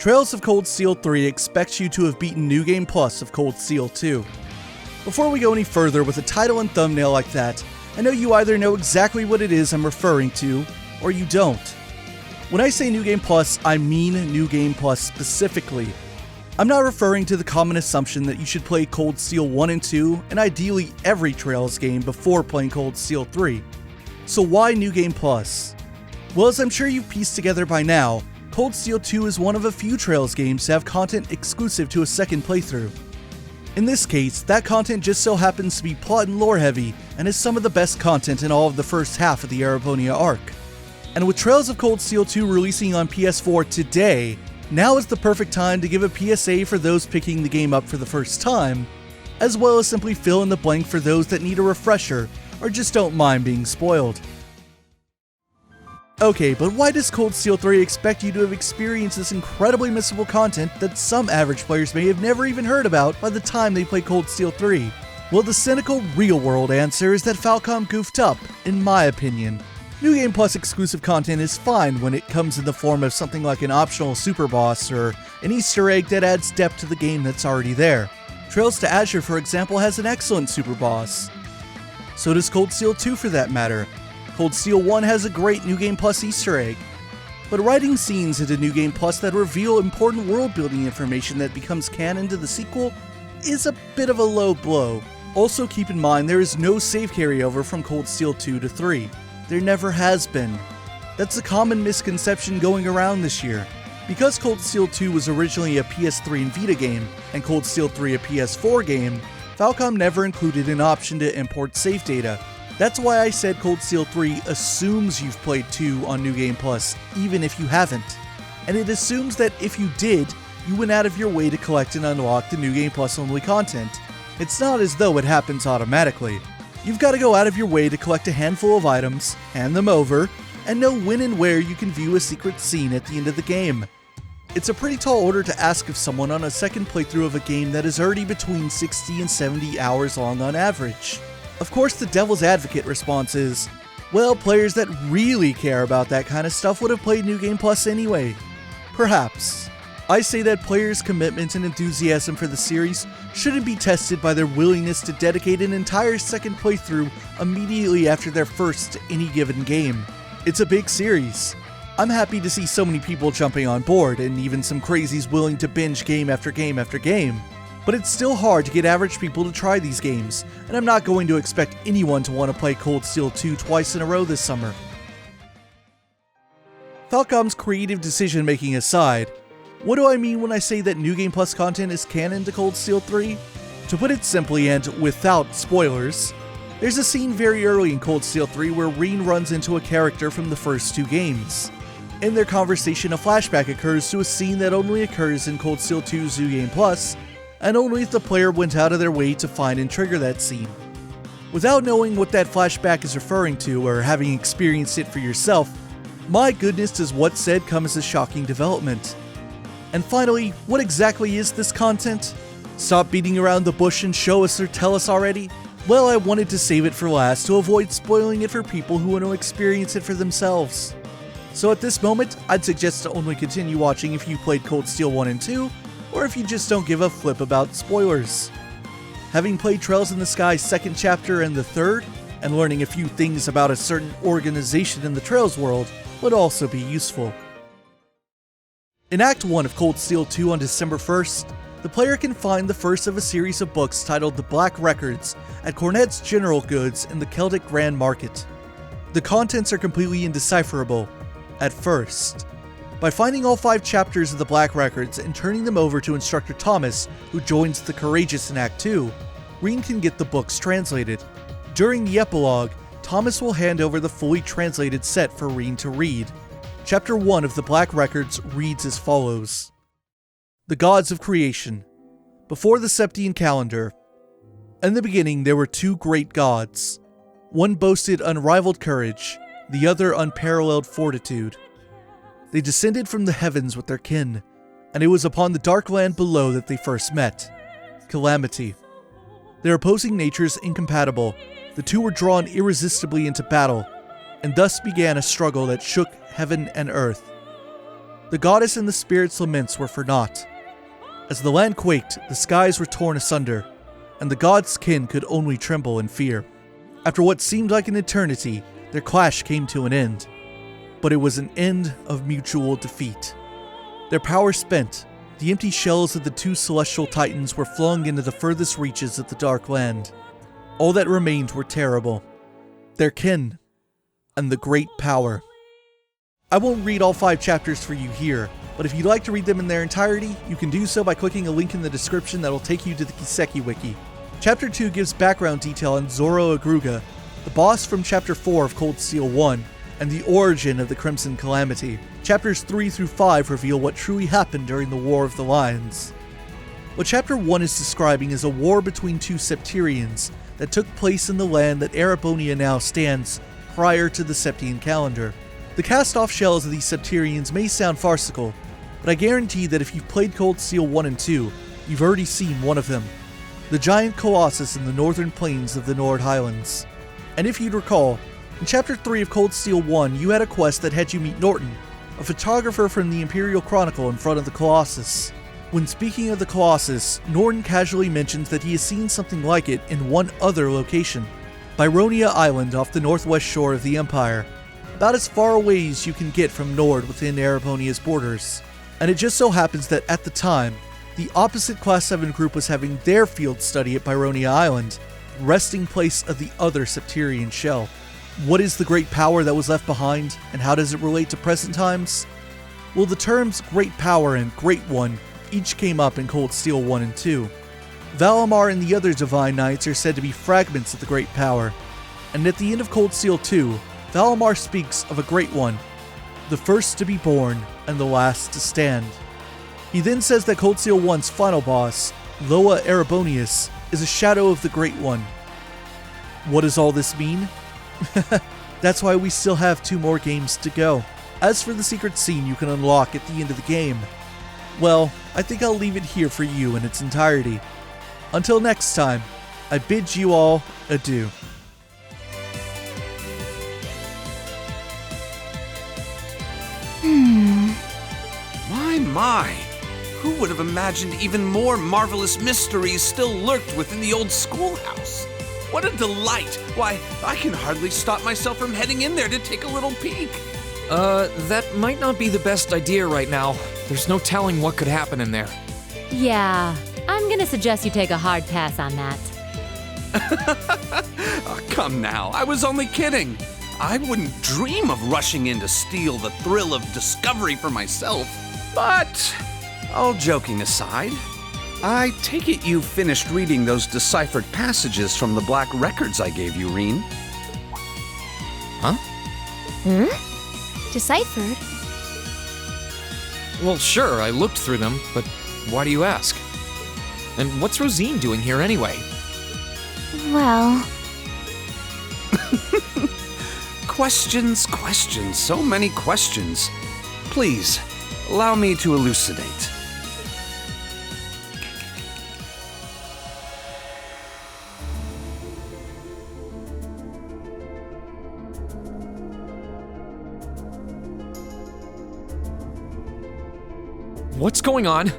Trails of Cold Steel 3 expects you to have beaten New Game Plus of Cold Steel 2. Before we go any further with a title and thumbnail like that, I know you either know exactly what it is I'm referring to, or you don't. When I say New Game Plus, I mean New Game Plus specifically. I'm not referring to the common assumption that you should play Cold Steel 1 and 2, and ideally every Trails game before playing Cold Steel 3. So why New Game Plus? Well, as I'm sure you've pieced together by now, Cold Steel 2 is one of a few Trails games to have content exclusive to a second playthrough. In this case, that content just so happens to be plot and lore heavy, and is some of the best content in all of the first half of the Eraponia arc. And with Trails of Cold Steel 2 releasing on PS4 today, now is the perfect time to give a PSA for those picking the game up for the first time, as well as simply fill in the blank for those that need a refresher, or just don't mind being spoiled. Okay, but why does Cold Steel 3 expect you to have experienced this incredibly missable content that some average players may have never even heard about by the time they play Cold Steel 3? Well, the cynical, real-world answer is that Falcom goofed up, in my opinion. New Game Plus exclusive content is fine when it comes in the form of something like an optional super boss or an Easter egg that adds depth to the game that's already there. Trails to Azure, for example, has an excellent super boss. So does Cold Steel 2 for that matter. Cold Steel 1 has a great New Game Plus Easter egg. But writing scenes into New Game Plus that reveal important world-building information that becomes canon to the sequel is a bit of a low blow. Also keep in mind there is no save carryover from Cold Steel 2 to 3. There never has been. That's a common misconception going around this year. Because Cold Steel 2 was originally a PS3 and Vita game, and Cold Steel 3 a PS4 game, Falcom never included an option to import save data. That's why I said Cold Steel 3 assumes you've played 2 on New Game Plus, even if you haven't. And it assumes that if you did, you went out of your way to collect and unlock the New Game Plus only content. It's not as though it happens automatically. You've got to go out of your way to collect a handful of items, hand them over, and know when and where you can view a secret scene at the end of the game. It's a pretty tall order to ask of someone on a second playthrough of a game that is already between 60 and 70 hours long on average. Of course, the devil's advocate response is, well, players that really care about that kind of stuff would have played New Game Plus anyway. Perhaps. I say that players' commitment and enthusiasm for the series shouldn't be tested by their willingness to dedicate an entire second playthrough immediately after their first to any given game. It's a big series. I'm happy to see so many people jumping on board, and even some crazies willing to binge game after game after game. But it's still hard to get average people to try these games, and I'm not going to expect anyone to want to play Cold Steel 2 twice in a row this summer. Falcom's creative decision-making aside, what do I mean when I say that New Game Plus content is canon to Cold Steel 3? To put it simply and without spoilers, there's a scene very early in Cold Steel 3 where Rin runs into a character from the first 2 games. In their conversation, a flashback occurs to a scene that only occurs in Cold Steel 2's New Game Plus, and only if the player went out of their way to find and trigger that scene. Without knowing what that flashback is referring to or having experienced it for yourself, my goodness does what said come as a shocking development. And finally, what exactly is this content? Stop beating around the bush and show us or tell us already? Well, I wanted to save it for last to avoid spoiling it for people who want to experience it for themselves. So at this moment, I'd suggest to only continue watching if you played Cold Steel 1 and 2, or if you just don't give a flip about spoilers. Having played Trails in the Sky's second chapter and the third, and learning a few things about a certain organization in the Trails world would also be useful. In Act 1 of Cold Steel 2 on December 1st, the player can find the first of a series of books titled The Black Records at Cornet's General Goods in the Celtic Grand Market. The contents are completely indecipherable, at first. By finding all 5 chapters of the Black Records and turning them over to Instructor Thomas, who joins the Courageous in Act 2, Rin can get the books translated. During the epilogue, Thomas will hand over the fully translated set for Rin to read. Chapter 1 of the Black Records reads as follows. The Gods of Creation. Before the Septian calendar. In the beginning there were 2 great gods. One boasted unrivaled courage, the other unparalleled fortitude. They descended from the heavens with their kin, and it was upon the dark land below that they first met. Calamity. Their opposing natures incompatible, the 2 were drawn irresistibly into battle, and thus began a struggle that shook heaven and earth. The goddess and the spirit's laments were for naught. As the land quaked, the skies were torn asunder, and the god's kin could only tremble in fear. After what seemed like an eternity, their clash came to an end. But it was an end of mutual defeat. Their power spent, the empty shells of the two celestial titans were flung into the furthest reaches of the Dark Land. All that remained were terrible. Their kin, and the great power. I won't read all 5 chapters for you here, but if you'd like to read them in their entirety, you can do so by clicking a link in the description that will take you to the Kiseki Wiki. Chapter 2 gives background detail on Zoro Agruga, the boss from Chapter 4 of Cold Steel 1, and the origin of the Crimson Calamity. Chapters 3 through 5 reveal what truly happened during the War of the Lions. What Chapter 1 is describing is a war between two Septarians that took place in the land that Erebonia now stands prior to the Septian calendar. The cast-off shells of these Septarians may sound farcical, but I guarantee that if you've played Cold Steel 1 and 2, you've already seen one of them. The giant colossus in the northern plains of the Nord Highlands. And if you'd recall, in Chapter 3 of Cold Steel 1, you had a quest that had you meet Norton, a photographer from the Imperial Chronicle in front of the Colossus. When speaking of the Colossus, Norton casually mentions that he has seen something like it in one other location, Byronia Island off the northwest shore of the Empire, about as far away as you can get from Nord within Erebonia's borders. And it just so happens that at the time, the opposite Class 7 group was having their field study at Byronia Island, resting place of the other Septarian shell. What is the great power that was left behind, and how does it relate to present times? Well, the terms Great Power and Great One each came up in Cold Steel 1 and 2. Valimar and the other Divine Knights are said to be fragments of the Great Power, and at the end of Cold Steel 2, Valimar speaks of a Great One, the first to be born and the last to stand. He then says that Cold Steel 1's final boss, Loa Erebonius, is a shadow of the Great One. What does all this mean? That's why we still have 2 more games to go. As for the secret scene you can unlock at the end of the game, well, I think I'll leave it here for you in its entirety. Until next time, I bid you all adieu. My. Who would have imagined even more marvelous mysteries still lurked within the old schoolhouse? What a delight! Why, I can hardly stop myself from heading in there to take a little peek. That might not be the best idea right now. There's no telling what could happen in there. Yeah, I'm gonna suggest you take a hard pass on that. Oh, come now, I was only kidding. I wouldn't dream of rushing in to steal the thrill of discovery for myself. But, all joking aside, I take it you finished reading those deciphered passages from the black records I gave you, Reen. Huh? Deciphered? Well, sure, I looked through them, but why do you ask? And what's Rosine doing here anyway? Well... Questions, so many questions. Please, allow me to elucidate. What's going on?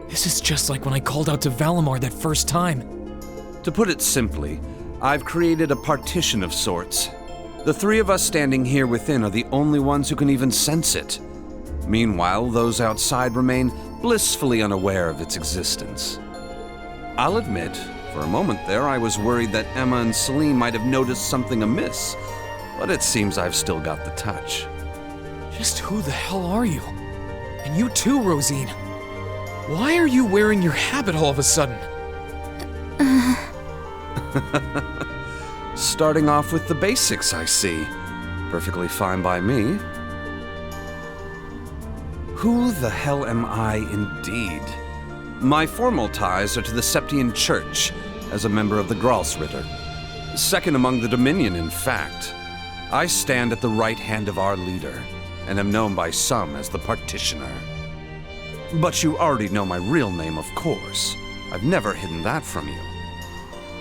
This is just like when I called out to Valimar that first time. To put it simply, I've created a partition of sorts. The 3 of us standing here within are the only ones who can even sense it. Meanwhile, those outside remain blissfully unaware of its existence. I'll admit, for a moment there, I was worried that Emma and Celine might have noticed something amiss, but it seems I've still got the touch. Just who the hell are you? And you too, Rosine. Why are you wearing your habit all of a sudden? Starting off with the basics, I see. Perfectly fine by me. Who the hell am I indeed? My formal ties are to the Septian Church, as a member of the Gralsritter. Second among the Dominion, in fact. I stand at the right hand of our leader, and am known by some as the Partitioner. But you already know my real name, of course. I've never hidden that from you.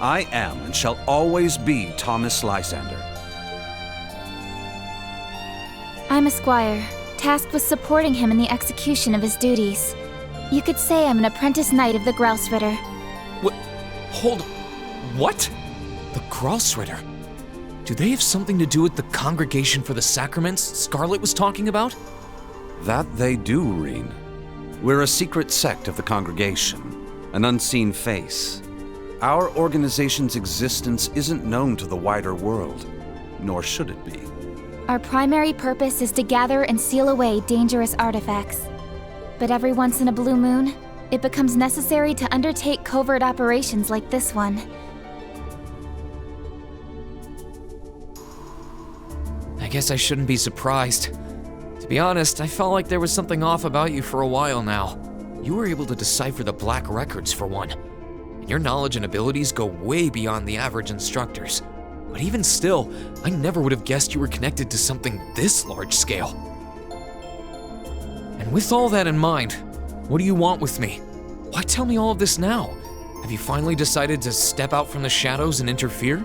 I am and shall always be Thomas Lysander. I'm a squire. tasked with supporting him in the execution of his duties. You could say I'm an apprentice knight of the Grouse Ritter. What? Hold... What? The Grouse Ritter? Do they have something to do with the Congregation for the Sacraments Scarlet was talking about? That they do, Reen. We're a secret sect of the congregation, an unseen face. Our organization's existence isn't known to the wider world, nor should it be. Our primary purpose is to gather and seal away dangerous artifacts. But every once in a blue moon, it becomes necessary to undertake covert operations like this one. I guess I shouldn't be surprised. To be honest, I felt like there was something off about you for a while now. You were able to decipher the Black Records for one. And your knowledge and abilities go way beyond the average instructors. But even still, I never would have guessed you were connected to something this large scale. And with all that in mind, what do you want with me? Why tell me all of this now? Have you finally decided to step out from the shadows and interfere?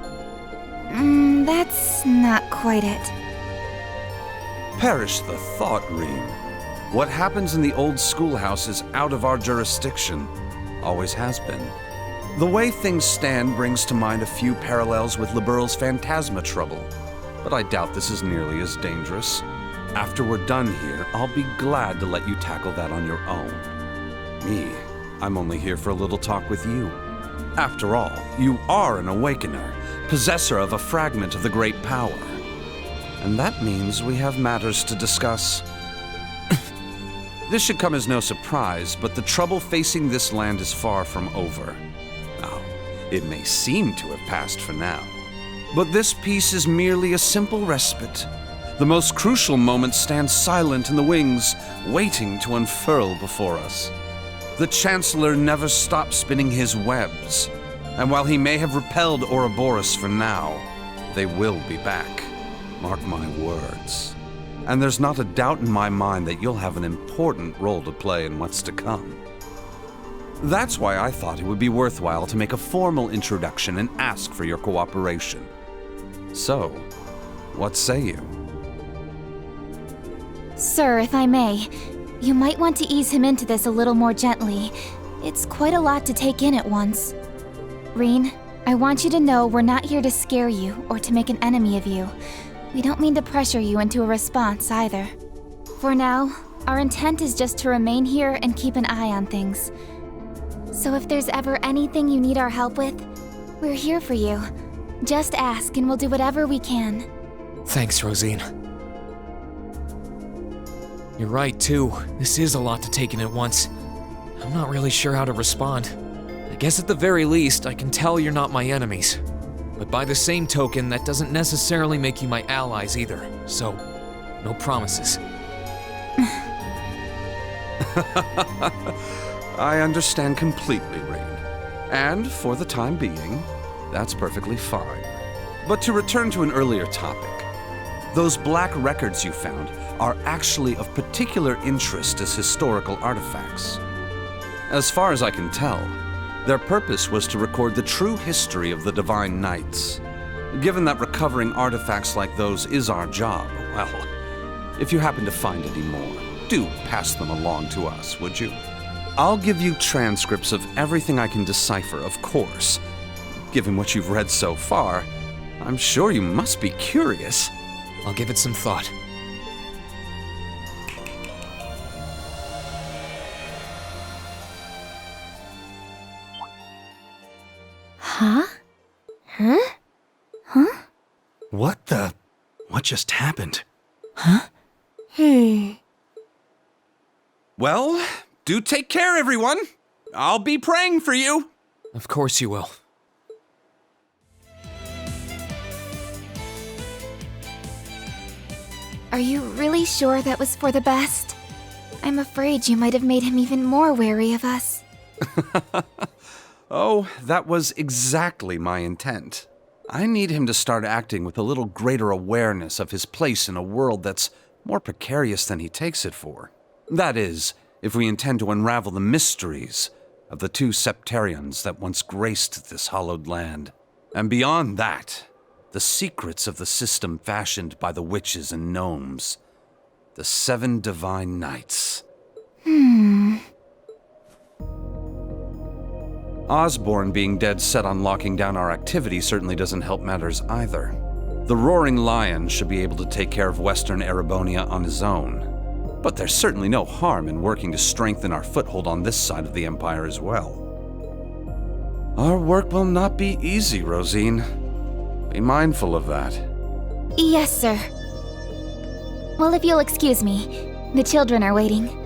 That's not quite it. Perish the thought, Reen. What happens in the old schoolhouse is out of our jurisdiction. Always has been. The way things stand brings to mind a few parallels with Liberl's Phantasma trouble, but I doubt this is nearly as dangerous. After we're done here, I'll be glad to let you tackle that on your own. Me, I'm only here for a little talk with you. After all, you are an Awakener, possessor of a fragment of the Great Power. And that means we have matters to discuss. This should come as no surprise, but the trouble facing this land is far from over. Now, it may seem to have passed for now, but this peace is merely a simple respite. The most crucial moment stands silent in the wings, waiting to unfurl before us. The Chancellor never stops spinning his webs, and while he may have repelled Ouroboros for now, they will be back. Mark my words. And there's not a doubt in my mind that you'll have an important role to play in what's to come. That's why I thought it would be worthwhile to make a formal introduction and ask for your cooperation. So, what say you? Sir, if I may, you might want to ease him into this a little more gently. It's quite a lot to take in at once. Reen, I want you to know we're not here to scare you or to make an enemy of you. We don't mean to pressure you into a response either. For now, our intent is just to remain here and keep an eye on things. So if there's ever anything you need our help with, we're here for you. Just ask and we'll do whatever we can. Thanks, Rosine. You're right, too. This is a lot to take in at once. I'm not really sure how to respond. I guess at the very least, I can tell you're not my enemies. But by the same token, that doesn't necessarily make you my allies either. So, no promises. I understand completely, Rain. And for the time being, that's perfectly fine. But to return to an earlier topic, those black records you found are actually of particular interest as historical artifacts. As far as I can tell, their purpose was to record the true history of the Divine Knights. Given that recovering artifacts like those is our job, well, if you happen to find any more, do pass them along to us, would you? I'll give you transcripts of everything I can decipher, of course. Given what you've read so far, I'm sure you must be curious. I'll give it some thought. Huh? Huh? Huh? What just happened? Huh? Well, do take care, everyone. I'll be praying for you. Of course you will. Are you really sure that was for the best? I'm afraid you might have made him even more wary of us. Oh, that was exactly my intent. I need him to start acting with a little greater awareness of his place in a world that's more precarious than he takes it for. That is, if we intend to unravel the mysteries of the two septarians that once graced this hallowed land. And beyond that, the secrets of the system fashioned by the witches and gnomes. The 7 Divine Knights. Osborne being dead set on locking down our activity certainly doesn't help matters either. The Roaring Lion should be able to take care of Western Erebonia on his own. But there's certainly no harm in working to strengthen our foothold on this side of the Empire as well. Our work will not be easy, Rosine. Be mindful of that. Yes, sir. Well, if you'll excuse me, the children are waiting.